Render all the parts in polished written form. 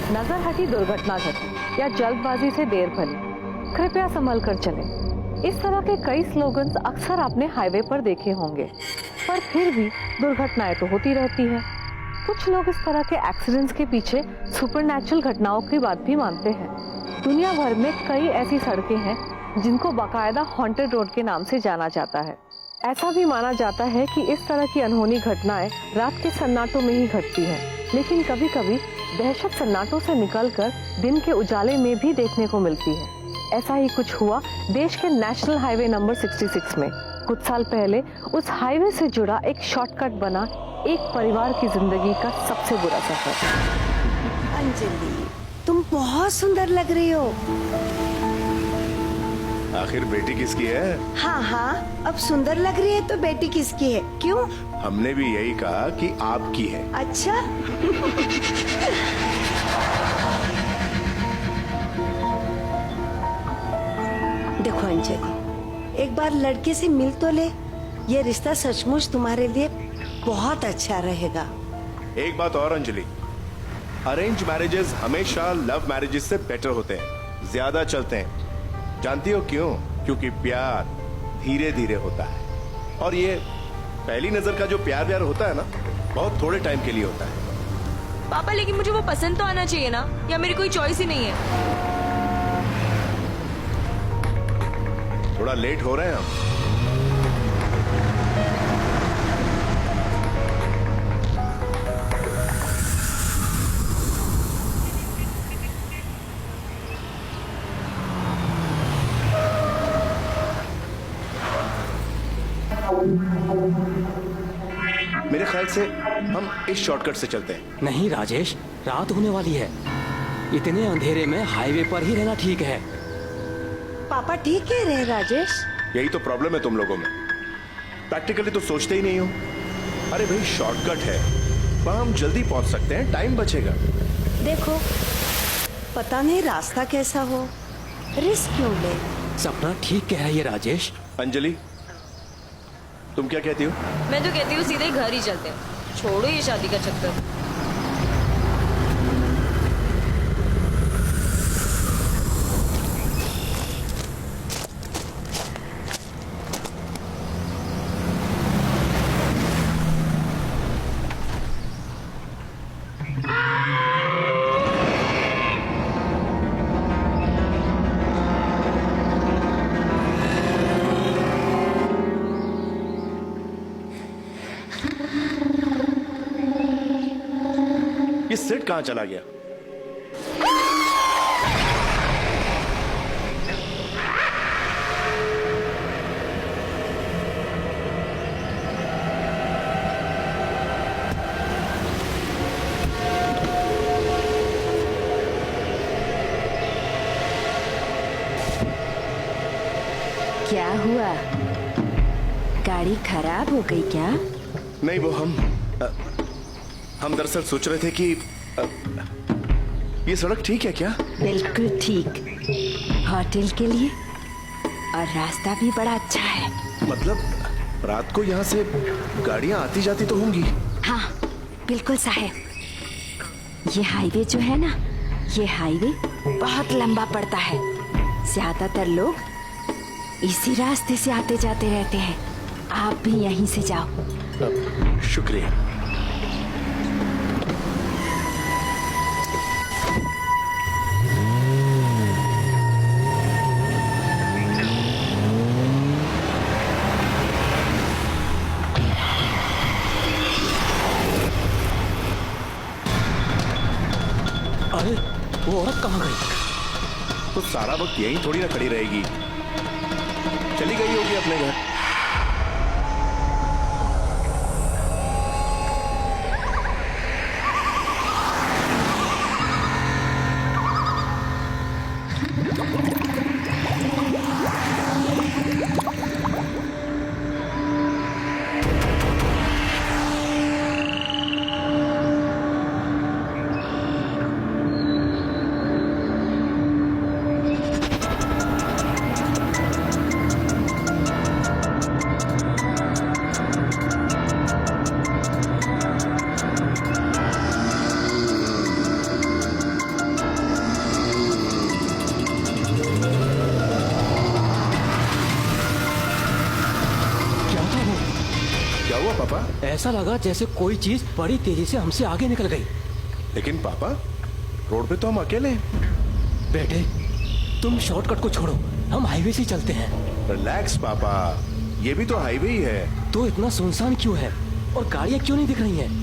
नजर हटी दुर्घटना घटी या जल्दबाजी से देर फली, कृपया संभल कर चलें। इस तरह के कई स्लोगन्स अक्सर आपने हाईवे पर देखे होंगे, पर फिर भी दुर्घटनाएं तो होती रहती है। कुछ लोग इस तरह के एक्सीडेंट्स के पीछे सुपरनैचुरल घटनाओं की बात भी मानते हैं। दुनिया भर में कई ऐसी सड़कें हैं जिनको बाकायदा हॉन्टेड रोड के नाम से जाना जाता है। ऐसा भी माना जाता है कि इस तरह की अनहोनी घटनाएं रात के सन्नाटों में ही घटती हैं, लेकिन कभी कभी दहशत सन्नाटों से निकलकर दिन के उजाले में भी देखने को मिलती है। ऐसा ही कुछ हुआ देश के नेशनल हाईवे नंबर 66 में। कुछ साल पहले उस हाईवे से जुड़ा एक शॉर्टकट बना एक परिवार की जिंदगी का सबसे बुरा सफर। अंजलि, तुम बहुत सुंदर लग रही हो। आखिर बेटी किसकी है? हाँ हाँ, अब सुंदर लग रही है तो बेटी किसकी है? क्यों? हमने भी यही कहा कि आपकी है। अच्छा। देखो अंजलि, एक बार लड़के से मिल तो ले। ये रिश्ता सचमुच तुम्हारे लिए बहुत अच्छा रहेगा। एक बात और अंजलि, अरेंज मैरिजेस हमेशा लव मैरिजेस से बेटर होते हैं, ज्यादा चलते हैं। जानती हो क्यों? क्योंकि प्यार धीरे धीरे होता है, और ये पहली नजर का जो प्यार होता है ना, बहुत थोड़े टाइम के लिए होता है। पापा, लेकिन मुझे वो पसंद तो आना चाहिए ना, या मेरी कोई चॉइस ही नहीं है? थोड़ा लेट हो रहे हैं हम। मेरे ख्याल से हम इस शॉर्टकट से चलते हैं। नहीं राजेश, रात होने वाली है। इतने अंधेरे में हाईवे पर ही रहना ठीक है। पापा ठीक कह रहे हैं राजेश। यही तो प्रॉब्लम है तुम लोगों में, प्रैक्टिकली तो सोचते ही नहीं हो। अरे भाई, शॉर्टकट है, वहां हम जल्दी पहुंच सकते हैं, टाइम बचेगा। देखो, पता नहीं रास्ता कैसा हो, रिस्क क्यों ले। सपना ठीक कह रही है राजेश। अंजलि, तुम क्या कहती हो? मैं तो कहती हूँ सीधे घर ही चलते हैं, छोड़ो ये शादी का चक्कर। ये सिट कहां चला गया? क्या हुआ? गाड़ी खराब हो गई क्या? नहीं, वो हम दरअसल सोच रहे थे कि ये सड़क ठीक है क्या? बिल्कुल ठीक, होटल के लिए, और रास्ता भी बड़ा अच्छा है। मतलब रात को यहाँ से गाड़ियाँ आती जाती तो होंगी? हाँ बिल्कुल साहब। ये हाईवे जो है ना, ये हाईवे बहुत लंबा पड़ता है। ज्यादातर लोग इसी रास्ते से आते जाते रहते हैं। आप भी यहीं से जाओ। शुक्रिया। अरे वो औरत कहाँ गई? तो सारा वक्त यहीं थोड़ी ना खड़ी रहेगी, चली गई होगी अपने घर। ऐसा लगा जैसे कोई चीज बड़ी तेजी से हमसे आगे निकल गई। लेकिन पापा, रोड पे तो हम अकेले हैं। बेटे, तुम शॉर्टकट को छोड़ो, हम हाईवे से ही चलते हैं। रिलैक्स पापा, ये भी तो हाईवे ही है। तो इतना सुनसान क्यों है और गाड़ियां क्यों नहीं दिख रही हैं?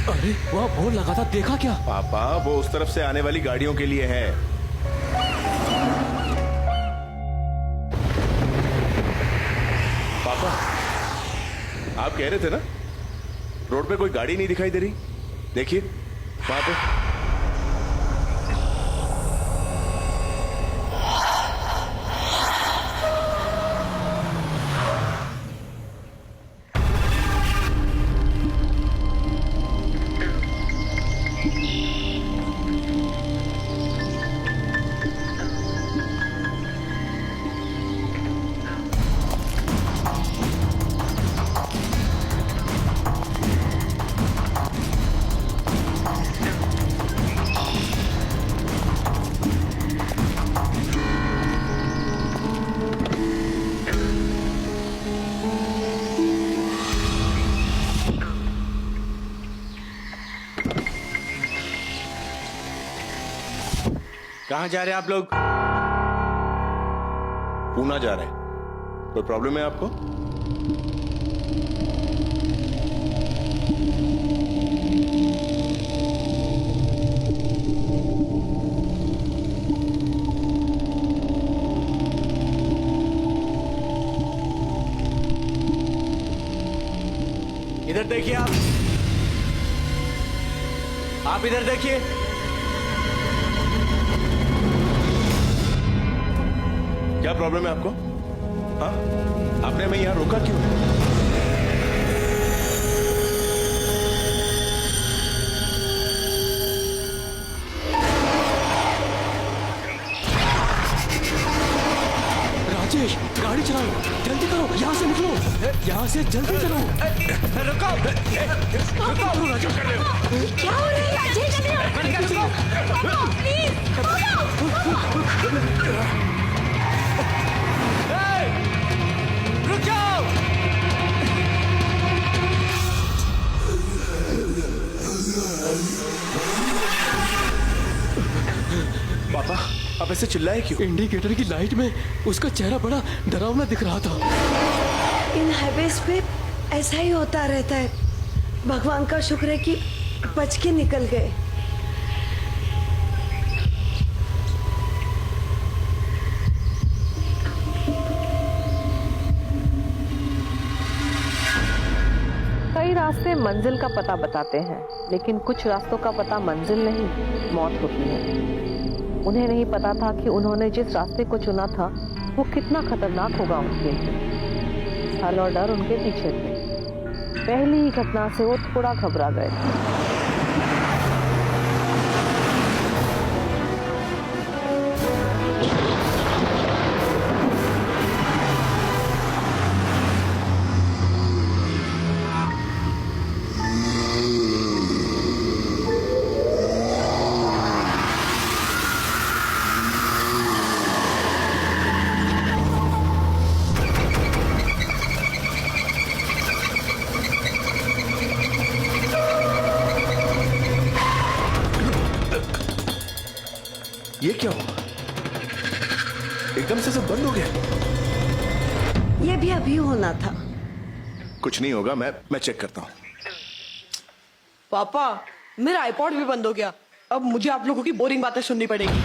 अरे वहाँ बोर्ड लगा था, देखा क्या? पापा, वो उस तरफ से आने वाली गाड़ियों के लिए है। पापा, आप कह रहे थे ना, रोड पे कोई गाड़ी नहीं दिखाई दे रही। देखिए वहां पे। कहाँ जा रहे हैं आप लोग? पूना जा रहे हैं। कोई प्रॉब्लम है आपको? इधर देखिए आप इधर देखिए। क्या प्रॉब्लम है आपको? हाँ, आपने हमें यहाँ रोका क्यों? राजेश, गाड़ी चलाओ, जल्दी करो, यहाँ से निकलो, यहाँ से जल्दी चलो। रुको, रुको राजेश। क्या हो रहा है राजेश? रुक जाओ। पापा, आप ऐसे चिल्लाए क्यों? इंडिकेटर की लाइट में उसका चेहरा बड़ा डरावना दिख रहा था। इन हाईवेज पे ऐसा ही होता रहता है। भगवान का शुक्र है कि बच के निकल गए। कई रास्ते मंजिल का पता बताते हैं, लेकिन कुछ रास्तों का पता मंजिल नहीं, मौत होती है। उन्हें नहीं पता था कि उन्होंने जिस रास्ते को चुना था वो कितना खतरनाक होगा उनके लिए। छल और डर उनके पीछे थे। पहली ही घटना से वो थोड़ा घबरा गए। ये क्या हुआ? एकदम से सब बंद हो गया। ये भी अभी होना था। कुछ नहीं होगा, मैं चेक करता हूँ। पापा, मेरा आईपॉड भी बंद हो गया। अब मुझे आप लोगों की बोरिंग बातें सुननी पड़ेगी।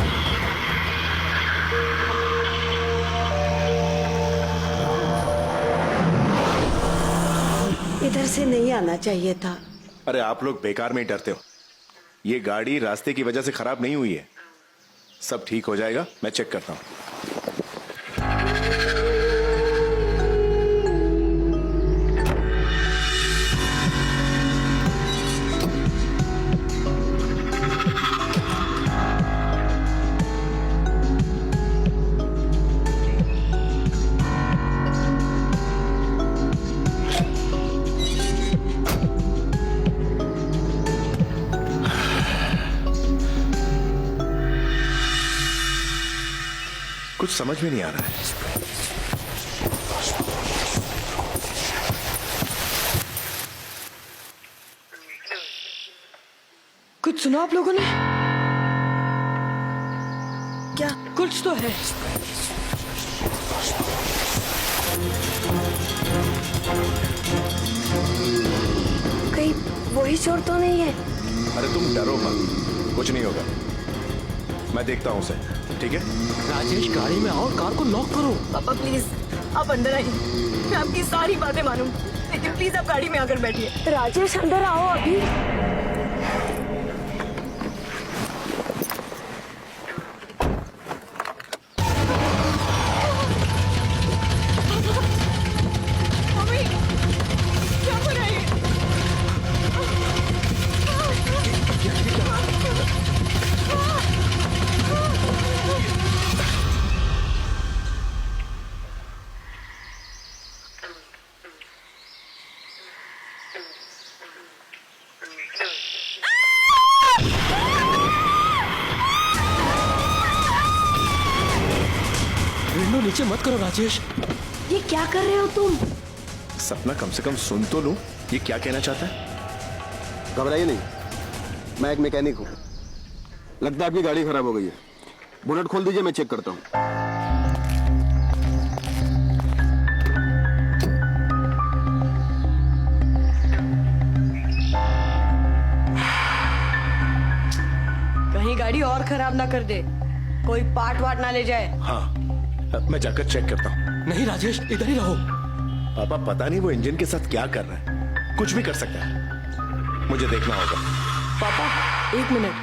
इधर से नहीं आना चाहिए था। अरे आप लोग बेकार में ही डरते हो। ये गाड़ी रास्ते की वजह से खराब नहीं हुई है। सब ठीक हो जाएगा, मैं चेक करता हूँ। कुछ समझ में नहीं आ रहा है। कुछ सुना आप लोगों ने? क्या कुछ तो है। कहीं वही चोर तो नहीं है? अरे तुम डरो मत, कुछ नहीं होगा। मैं देखता हूँ उसे, ठीक है? राजेश गाड़ी में आओ और कार को लॉक करो। पापा प्लीज आप अंदर आइए, मैं आपकी सारी बातें मानूं, लेकिन प्लीज आप गाड़ी में आकर बैठिए। राजेश अंदर आओ अभी। मम्मी क्या हो रहा है? विंडो नीचे मत करो राजेश। ये क्या कर रहे हो तुम? सपना कम से कम सुन तो लो, ये क्या कहना चाहता है? घबराइए नहीं, मैं एक मैकेनिक हूँ। लगता है आपकी गाड़ी खराब हो गई है। बोनट खोल दीजिए, मैं चेक करता हूँ। कहीं गाड़ी और खराब ना कर दे, कोई पार्ट वाट ना ले जाए। हाँ, मैं जाकर चेक करता हूँ। नहीं राजेश, इधर ही रहो। पापा पता नहीं वो इंजन के साथ क्या कर रहा है, कुछ भी कर सकता है, मुझे देखना होगा। पापा एक मिनट,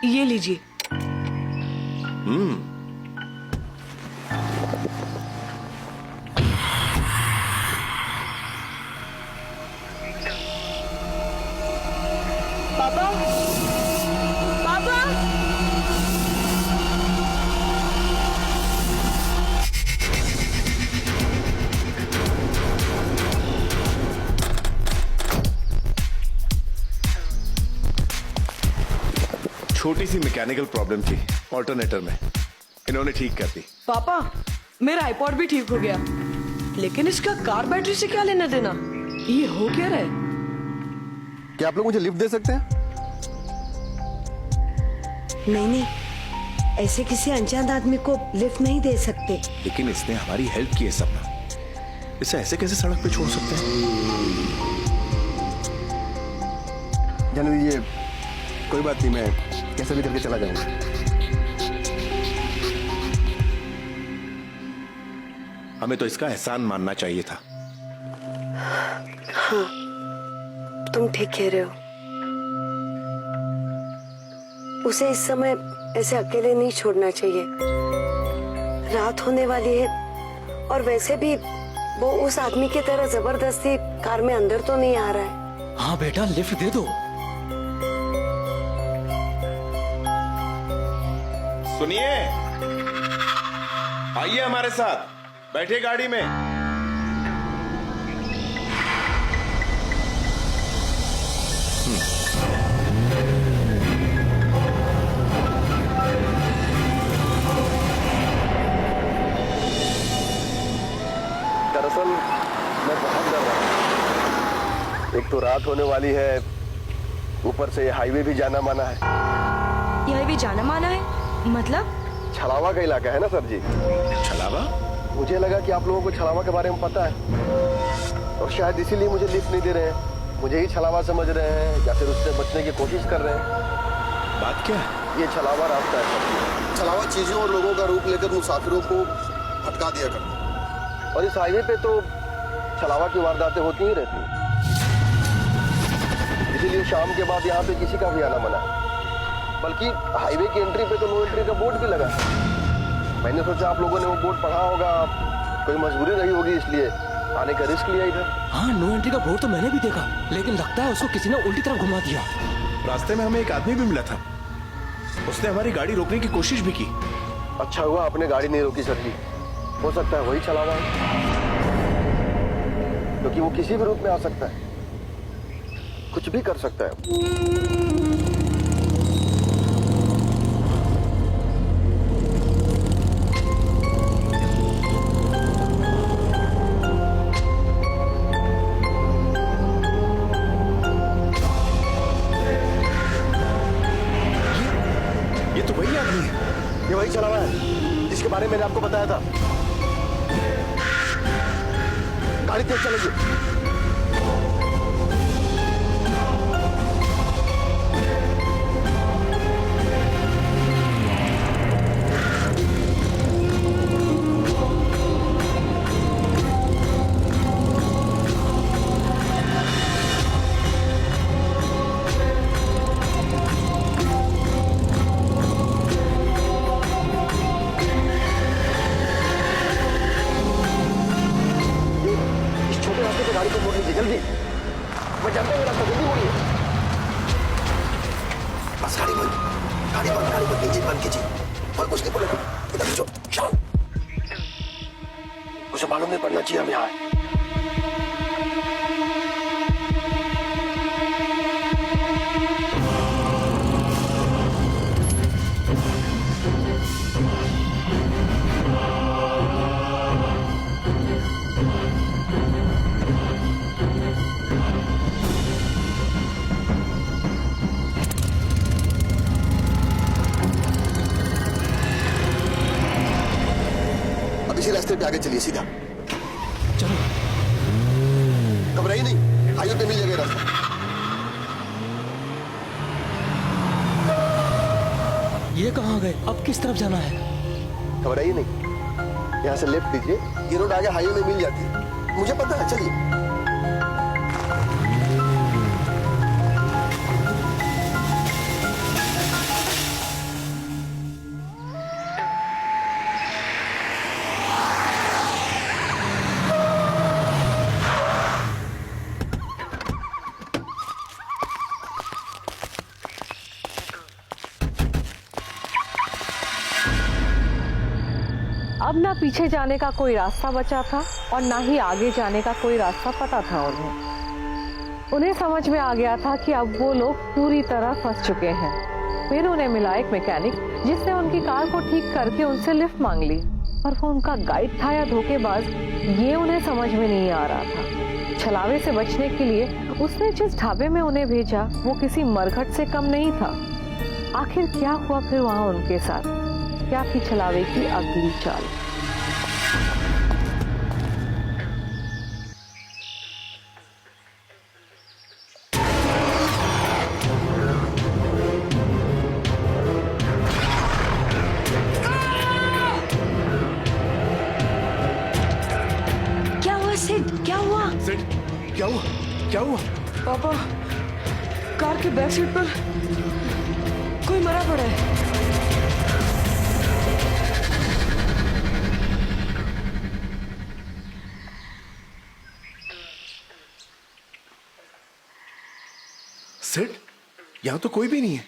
ये लीजिए। पापा पापा छोटी सी मैकेनिकल प्रॉब्लम थी ऑल्टरनेटर में, इन्होंने ठीक कर दी। पापा मेरा आईपॉड भी ठीक हो गया, लेकिन इसका कार बैटरी से क्या लेना देना? ये हो क्या रहा है? क्या आप लोग मुझे लिफ्ट दे सकते हैं? नहीं नहीं, ऐसे किसी अनजान आदमी को लिफ्ट नहीं दे सकते। लेकिन इसने हमारी हेल्प की है सपना, इसे ऐसे कैसे सड़क पे छोड़ सकते हैं? जाने दीजिए, कोई बात नहीं, मैं कैसे भी करके चला जाऊंगा। हमें तो इसका एहसान मानना चाहिए था। हाँ, तुम ठीक कह रहे हो। उसे इस समय ऐसे अकेले नहीं छोड़ना चाहिए। रात होने वाली है, और वैसे भी वो उस आदमी की तरह जबरदस्ती कार में अंदर तो नहीं आ रहा है। हाँ बेटा, लिफ्ट दे दो। सुनिए, आइए हमारे साथ, बैठिए गाड़ी में। दरअसल मैं बहुत डर रहा हूँ। एक तो रात होने वाली है, ऊपर से ये हाईवे भी जाना माना है। यह भी जाना माना है मतलब? छलावा का इलाका है ना सर जी। छलावा? मुझे लगा कि आप लोगों को छलावा के बारे में पता है, और शायद इसीलिए मुझे लिफ्ट नहीं दे रहे हैं। मुझे ही छलावा समझ रहे हैं, या फिर उससे बचने की कोशिश कर रहे हैं। बात क्या है? ये छलावा रास्ता है। छलावा चीजों और लोगों का रूप लेकर मुसाफिरों को भटका दिया करता है, और इस हाईवे पे तो छलावा की वारदातें होती ही रहती हैं। इसीलिए शाम के बाद यहाँ पे किसी का भी आना मना है। बल्कि हाईवे की एंट्री पे तो नो एंट्री का बोर्ड भी लगा है। मैंने सोचा आप लोगों ने वो बोर्ड पढ़ा होगा, कोई मजबूरी रही होगी, इसलिए आने का रिस्क लिया इधर। हाँ, नो एंट्री का बोर्ड तो मैंने भी देखा, लेकिन लगता है उसको किसी ने उल्टी तरफ घुमा दिया। रास्ते में हमें एक आदमी भी मिला था, उसने हमारी गाड़ी रोकने की कोशिश भी की। अच्छा हुआ आपने गाड़ी नहीं रोकी सर जी, हो सकता है वही छलावा है, क्योंकि वो किसी भी रूप में आ सकता है, कुछ भी कर सकता है। तो वही आदमी है। ये वही चला हुआ है जिसके बारे में मैंने आपको बताया था। गाड़ी तेज चलेगी। गाड़ी को मोड़ लीजिए जल्दी। मैं जानता हूँ रास्ता, जल्दी मोड़िए। बस गाड़ी बंद कीजिए, बंद कीजिए। और कुछ नहीं बोलेगा, इधर जो शांत। मुझे मालूम नहीं पड़ना चाहिए हम यहाँ आए। इसी रास्ते पे आगे चलिए सीधा। चलो। घबराइए नहीं, हाईवे पे मिल जाएगा रास्ता। ये कहाँ गए? अब किस तरफ जाना है? घबराइए नहीं, यहाँ से लेफ्ट लीजिए, ये रोड आगे हाईवे में मिल जाती है। मुझे पता है, चलिए। अब ना पीछे जाने का कोई रास्ता बचा था और ना ही आगे जाने का कोई रास्ता पता था उन्हें समझ में आ गया था कि अब वो लोग पूरी तरह फंस चुके हैं। फिर उन्हें मिला एक मैकेनिक जिसने उनकी कार को ठीक करके उनसे लिफ्ट मांग ली, पर वो उनका गाइड था या धोखेबाज, ये उन्हें समझ में नहीं आ रहा था। छलावे से बचने के लिए उसने जिस ढाबे में उन्हें भेजा वो किसी मरघट से कम नहीं था। आखिर क्या हुआ फिर वहां उनके साथ? क्या थी छलावे की अगली चाल? क्या हुआ सिड? क्या हुआ? सिड, क्या हुआ? क्या हुआ? पापा, कार के बैक सीट पर कोई मरा पड़ा है। सिड, यहाँ तो कोई भी नहीं है।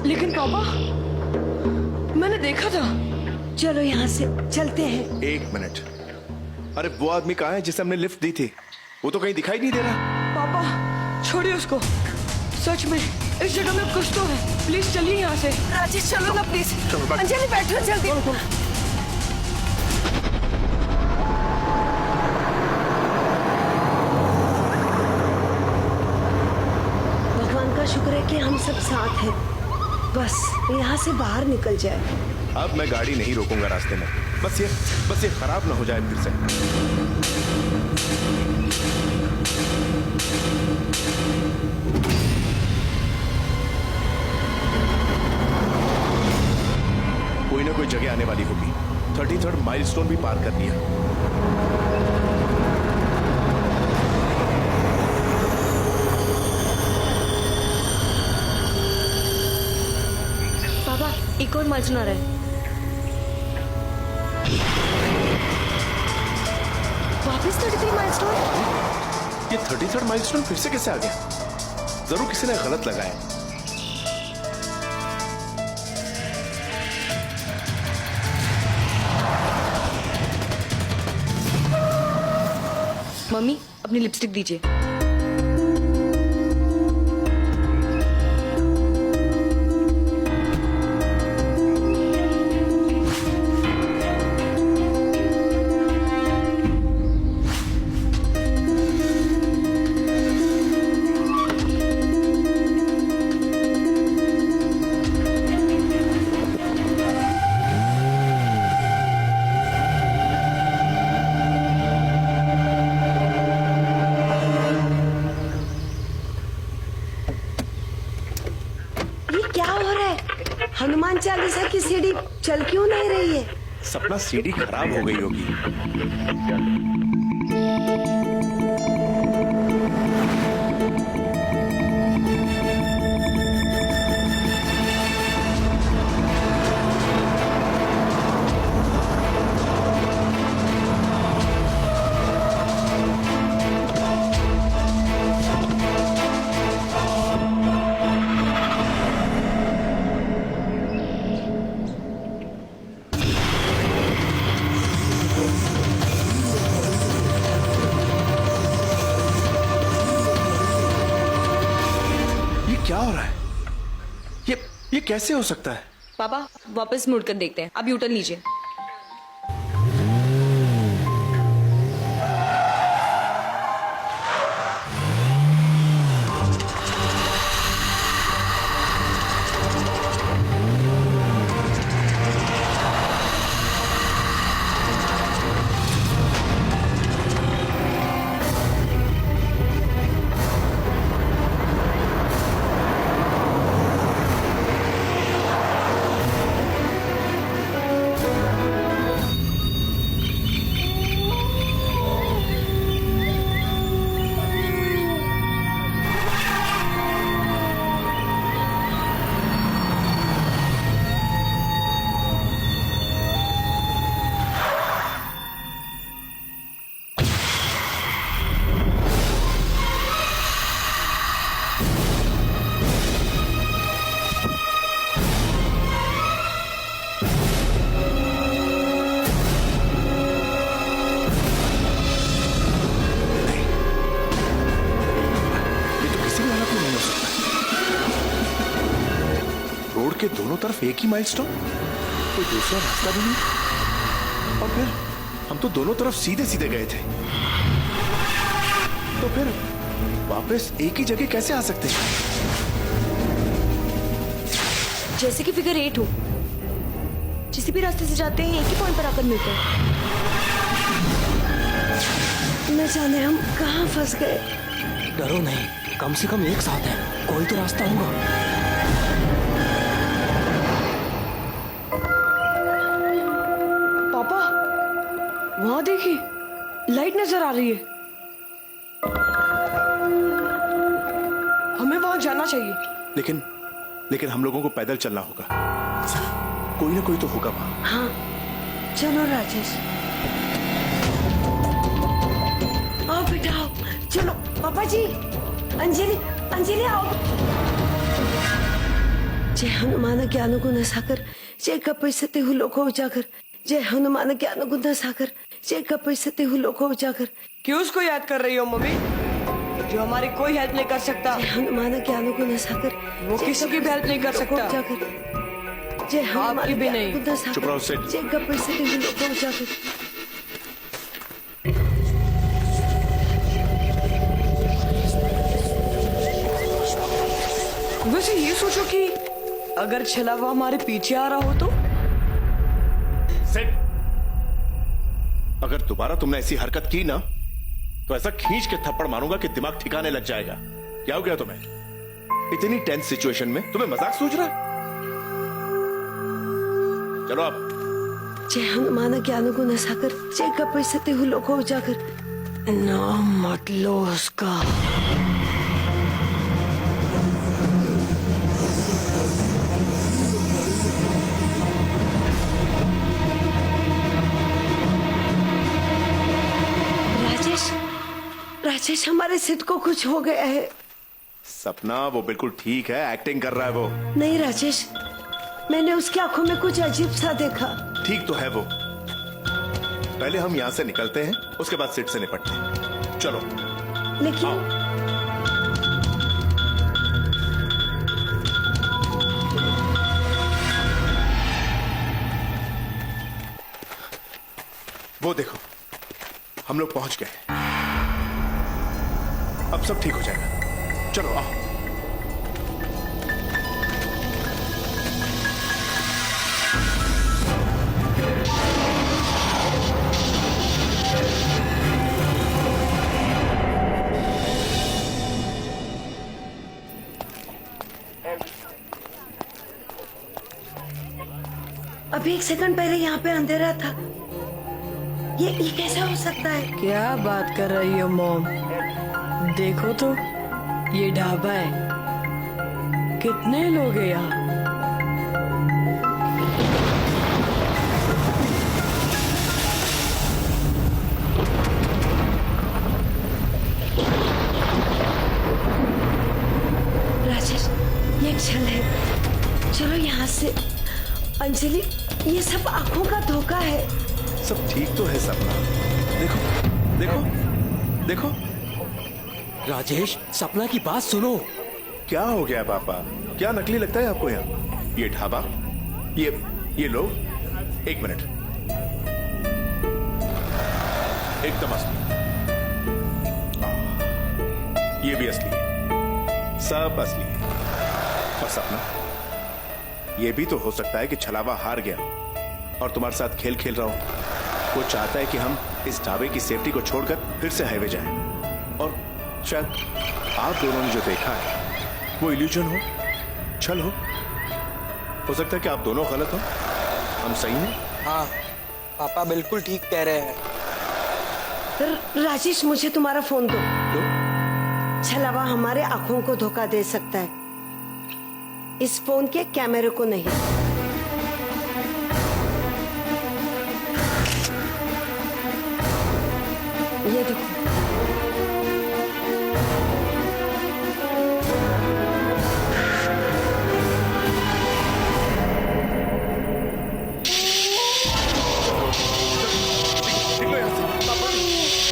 लेकिन पापा, मैंने देखा था। चलो यहाँ से चलते हैं। एक मिनट, अरे वो आदमी कहाँ है जिसे हमने लिफ्ट दी थी? वो तो कहीं दिखाई नहीं दे रहा। पापा, छोड़िए उसको। सच में इस जगह में कुछ तो है। प्लीज चलिए यहाँ से। राजेश चलो ना प्लीज। चलो, बाकी- अंजलि बैठो जल्दी। भगवान का शुक्र है कि हम सब साथ हैं। बस यहाँ से बाहर निकल जाए। अब मैं गाड़ी नहीं रोकूंगा रास्ते में। बस ये खराब ना हो जाए फिर से। कोई ना कोई जगह आने वाली होगी। 33rd माइलस्टोन भी पार कर लिया। पापा, एक और माइलस्टोन आ रहा है। वापस 33 माइलस्टोन। ये 33rd माइलस्टोन फिर से कैसे आ गया? जरूर किसी ने गलत लगाया। मम्मी, अपनी लिपस्टिक दीजिए। सीढ़ी चल क्यों नहीं रही है? सपना सीढ़ी खराब हो गई होगी। क्या हो रहा है? ये कैसे हो सकता है? पापा वापस मुड़कर देखते हैं, अब यूटर्न लीजिए। रोड के दोनों तरफ एक ही माइलस्टोन, कोई दूसरा रास्ता भी नहीं। और फिर हम तो दोनों तरफ सीधे सीधे गए थे, तो फिर वापस एक ही जगह कैसे आ सकते हैं? जैसे कि फिगर 8 हो, जिस भी रास्ते से जाते हैं एक ही पॉइंट पर आकर मिलते हैं। न जाने हम कहाँ फंस गए। डरो नहीं, कम से कम एक साथ है, कोई तो रास्ता होगा। पापा वहां देखिए, लाइट नजर आ रही है। हमें वहां जाना चाहिए। लेकिन हम लोगों को पैदल चलना होगा। कोई ना कोई तो होगा वहां। हाँ चलो राजेश, आओ बेटा आओ, चलो। पापा जी, अंजलि आओ। जय हनुमान ज्ञान गुण सागर, जय कपीसते हु लोको उजागर, जय हनुमान ज्ञान गुण सागर, जय कपीसते हु लोको उजागर। क्यों उसको याद कर रही हो मम्मी, जो हमारी कोई हेल्प नहीं कर सकता? जय हनुमान ज्ञान गुण सागर, वो किसी की भी हेल्प नहीं कर सकता। जय हनुमान आपकी भी नहीं। ज्ञान गुण सागर, चुप रहो सेठ। जय कपीसते हु लोको उजागर। वैसे ये सोचो कि अगर छला हुआ हमारे पीछे आ रहा हो तो? सेठ, अगर दोबारा तुमने ऐसी हरकत की ना, तो ऐसा खींच के थप्पड़ मारूंगा कि दिमाग ठिकाने लग जाएगा। क्या हो गया तुम्हें? इतनी टेंस सिचुएशन में तुम्हें मजाक सूझ रहा है? चलो अब। जय हनुमान ज्ञान गुण सागर, जय कपीसते हु लोको उजागर। नाम मत लो उसका। राजेश, हमारे सिद्ध को कुछ हो गया है। सपना, वो बिल्कुल ठीक है, एक्टिंग कर रहा है वो। नहीं राजेश, मैंने उसकी आंखों में कुछ अजीब सा देखा। ठीक तो है वो। पहले हम यहाँ से निकलते हैं, उसके बाद सिट से निपटते हैं। चलो। लेकिन आओ। वो देखो, हम लोग पहुंच गए। अब सब ठीक हो जाएगा। चलो आओ। अभी 1 सेकंड पहले यहाँ पे अंधेरा था। ये कैसे हो सकता है? क्या बात कर रही हो मॉम? देखो तो, ये ढाबा है। कितने लोग हैं यहाँ? राजेश, ये एक छल है। चलो यहाँ से। अंजलि, ये सब आंखों का धोखा है। सब ठीक तो है सपना। देखो देखो देखो। राजेश, सपना की बात सुनो। क्या हो गया पापा? क्या नकली लगता है आपको यहाँ? ये ढाबा, ये लोग। 1 मिनट, एकदम असली। ये भी असली है, सब असली है। और सपना, ये भी तो हो सकता है कि छलावा हार गया और तुम्हारे साथ खेल खेल रहा हो। वो चाहता है कि हम इस ढाबे की सेफ्टी को छोड़कर फिर से हाईवे जाएं। और शायद आप दोनों ने जो देखा है वो इल्यूजन हो, छल हो सकता है कि आप दोनों गलत हो, हम सही हैं। हाँ, पापा बिल्कुल ठीक कह रहे हैं। राजेश, मुझे तुम्हारा फोन दो। छलावा हमारे आंखों को धोखा दे सकता है, इस फोन के कैमरे को नहीं। ये देखो।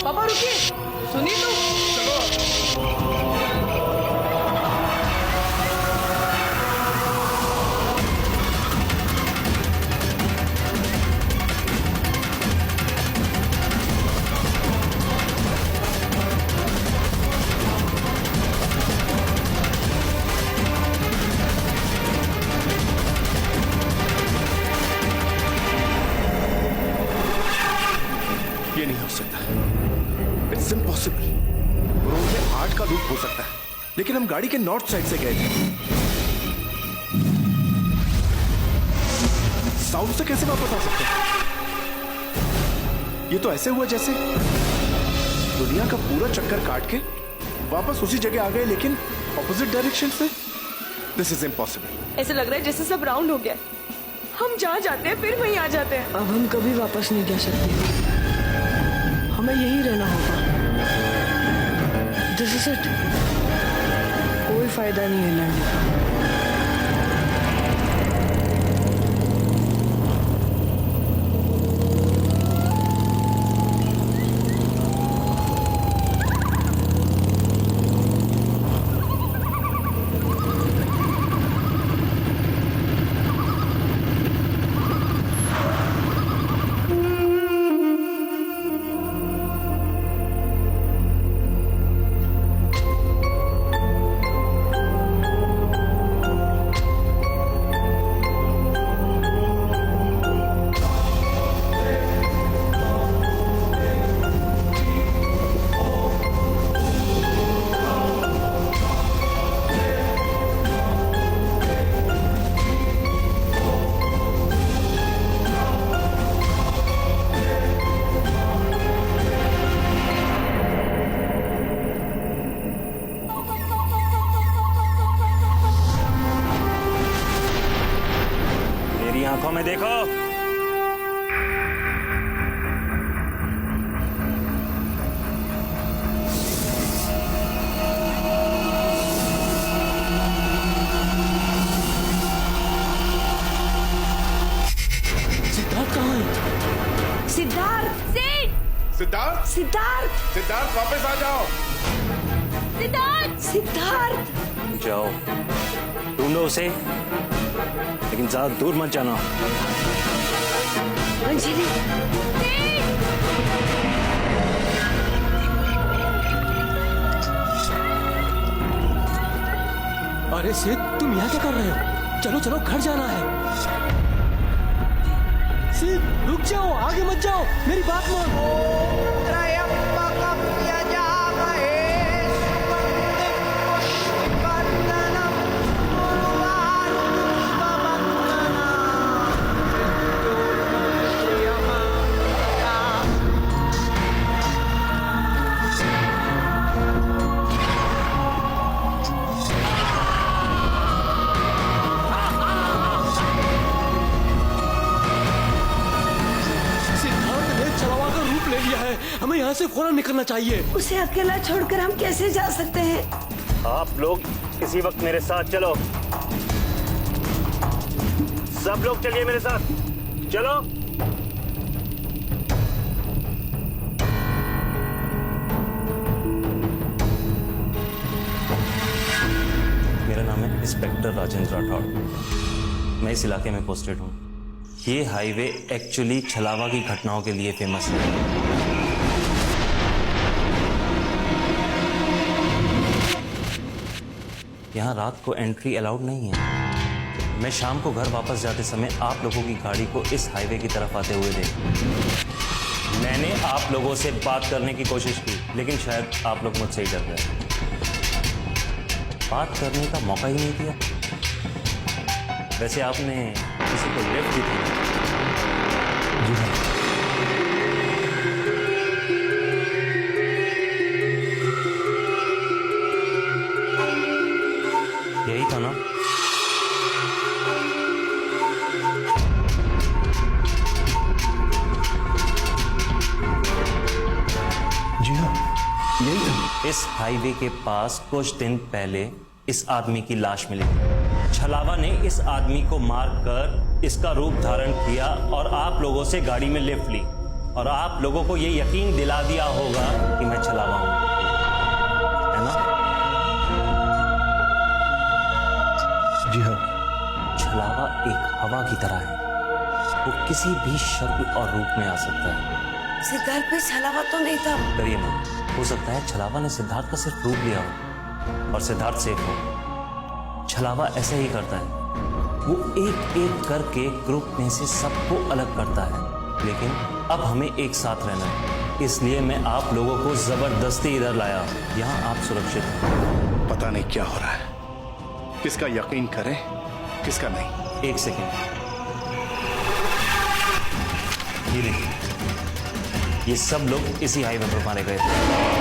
पापा रुकिए, सुनिए तो। ये नहीं हो सकता, इट्स इम्पॉसिबल। रोड में 8 का लूप हो सकता है, लेकिन हम गाड़ी के नॉर्थ साइड से गए थे। साउथ से कैसे वापस आ सकते हैं? ये तो ऐसे हुआ जैसे दुनिया का पूरा चक्कर काट के वापस उसी जगह आ गए, लेकिन ऑपोजिट डायरेक्शन से। This is impossible. ऐसे लग रहा है जैसे सब राउंड हो गया है। हम जहाँ जाते हैं फिर वहीं आ जाते हैं। अब हम कभी वापस नहीं जा सकते, हमें यही रहना होगा। This is it. कोई फायदा नहीं है लड़ने का। आंखों में देखो। सिद्धार्थ कहाँ है? सिद्धार्थ, सिद्धार्थ, सिद्धार्थ, सिद्धार्थ वापस आ जाओ। सिद्धार्थ, सिद्धार्थ। जाओ ढूंढो उसे, लेकिन ज्यादा दूर मत जाना। अंजलि, अरे सिद्ध, तुम यहाँ क्या कर रहे हो? चलो चलो, घर जाना है। सिद्ध, रुक जाओ, आगे मत जाओ, मेरी बात मान। हमें यहाँ से फौरन निकलना चाहिए। उसे अकेला छोड़कर हम कैसे जा सकते हैं? आप लोग इसी वक्त मेरे साथ चलो, सब लोग चलिए मेरे साथ, चलो। मेरा नाम है इंस्पेक्टर राजेंद्र राठौड़, मैं इस इलाके में पोस्टेड हूँ। ये हाईवे एक्चुअली छलावा की घटनाओं के लिए फेमस है। यहाँ रात को एंट्री अलाउड नहीं है। मैं शाम को घर वापस जाते समय आप लोगों की गाड़ी को इस हाईवे की तरफ आते हुए देखा। मैंने आप लोगों से बात करने की कोशिश की, लेकिन शायद आप लोग मुझसे ही डर गए, बात करने का मौका ही नहीं दिया। वैसे आपने किसी को लिफ्ट दी थी? जी हाँ। यही था ना? जी हाँ, यही था। इस हाईवे के पास कुछ दिन पहले इस आदमी की लाश मिली। छलावा ने इस आदमी को मारकर इसका रूप धारण किया और आप लोगों से गाड़ी में लिफ्ट ली, और आप लोगों को ये यकीन दिला दिया होगा कि मैं छलावा हूं, है ना? जी हाँ। छलावा एक हवा की तरह है, वो किसी भी शक्ल और रूप में आ सकता है। सिद्धार्थ पे छलावा तो नहीं था। डरिए मत, हो सकता है छलावा ने सिद्धार्थ का सिर्फ रूप लिया हो और सिद्धार्थ सेफ हो। छलावा ऐसा ही करता है, वो एक एक करके ग्रुप में से सबको अलग करता है, लेकिन अब हमें एक साथ रहना है, इसलिए मैं आप लोगों को जबरदस्ती इधर लाया। यहाँ आप सुरक्षित हैं। पता नहीं क्या हो रहा है, किसका यकीन करें किसका नहीं। एक सेकेंड, ये देखिए, ये सब लोग इसी हाईवे पर मारे गए थे।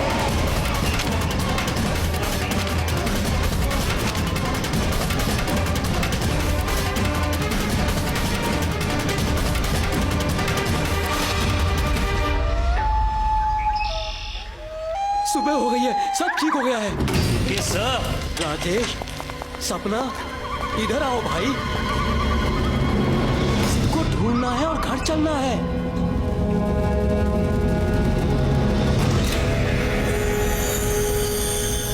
सुबह हो गई है, सब ठीक हो गया है। ये सर, राजेश, सपना, इधर आओ भाई, इसको ढूंढना है और घर चलना है।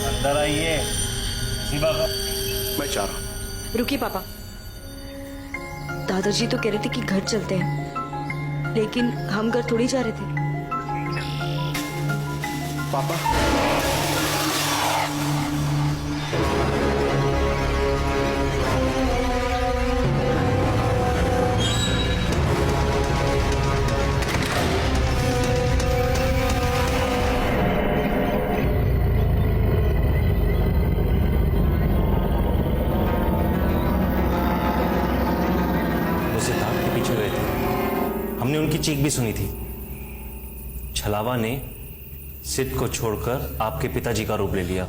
अंदर आइए। शिवा, मैं चाह रहा हूं। रुकिए पापा, दादाजी तो कह रहे थे कि घर चलते हैं, लेकिन हम घर थोड़ी जा रहे थे। पापा, वो सिद्धार्थ के पीछे गए थे, हमने उनकी चीख भी सुनी थी। छलावा ने सिद्ध को छोड़कर आपके पिताजी का रूप ले लिया।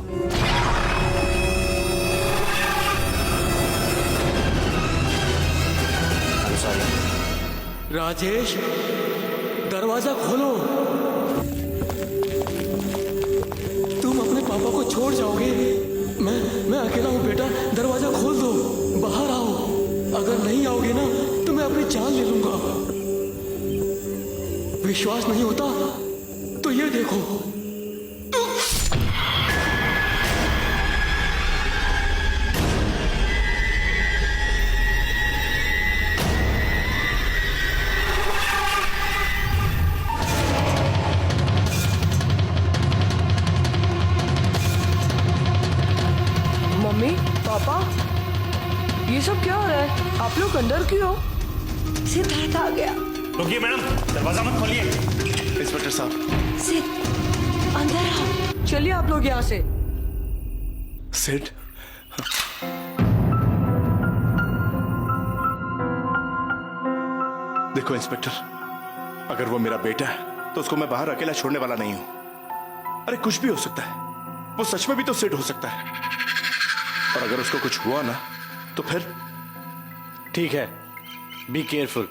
I'm sorry। राजेश, दरवाजा खोलो। तुम अपने पापा को छोड़ जाओगे। मैं अकेला हूं बेटा, दरवाजा खोल दो, बाहर आओ। अगर नहीं आओगे ना तो मैं अपनी जान ले लूंगा। विश्वास नहीं होता तो ये देखो। मम्मी, पापा, ये सब क्या हो रहा है? आप लोग अंदर क्यों? सिद्धार्थ आ गया। रुकिए मैडम, दरवाजा मत खोलिए। इंस्पेक्टर साहब। सिद्ध, अंदर आओ। चलिए आप लोग यहाँ से। सिड, देखो इंस्पेक्टर, अगर वो मेरा बेटा है तो उसको मैं बाहर अकेला छोड़ने वाला नहीं हूं। अरे कुछ भी हो सकता है, वो सच में भी तो सिड हो सकता है, और अगर उसको कुछ हुआ ना तो फिर। ठीक है, बी केयरफुल।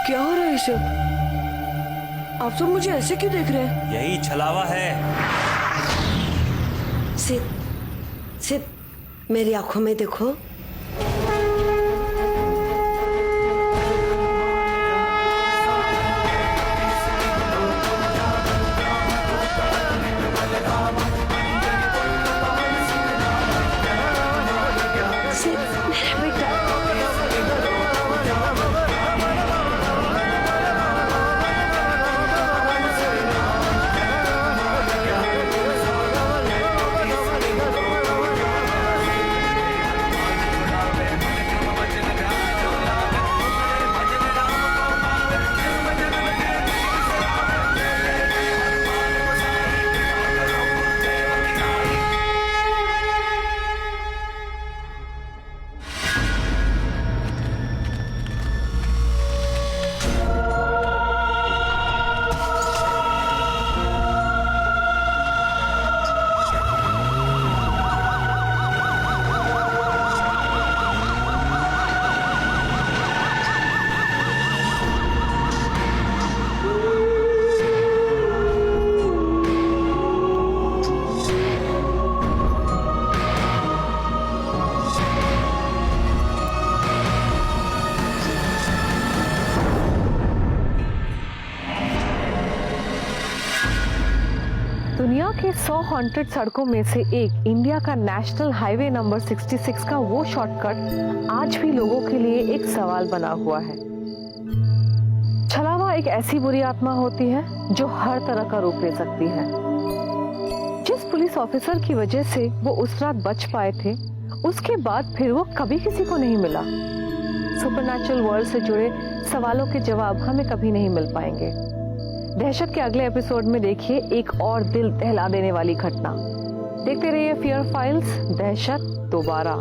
क्या हो रहा है इसे? आप सब मुझे ऐसे क्यों देख रहे हैं? यही छलावा है। सिद, सिद, मेरी आंखों में देखो। सिद, मेरा बेटा। दुनिया के 100 हॉन्टेड सड़कों में से एक इंडिया का नेशनल हाईवे नंबर 66 का वो शॉर्टकट आज भी लोगों के लिए एक सवाल बना हुआ है। छलावा एक ऐसी बुरी आत्मा होती है जो हर तरह का रूप ले सकती है। जिस पुलिस ऑफिसर की वजह से वो उस रात बच पाए थे, उसके बाद फिर वो कभी किसी को नहीं मिला। सुपरनैचुरल वर्ल्ड से जुड़े सवालों के जवाब हमें कभी नहीं मिल पाएंगे। दहशत के अगले एपिसोड में देखिए एक और दिल दहला देने वाली घटना। देखते रहिए फियर फाइल्स, दहशत दोबारा।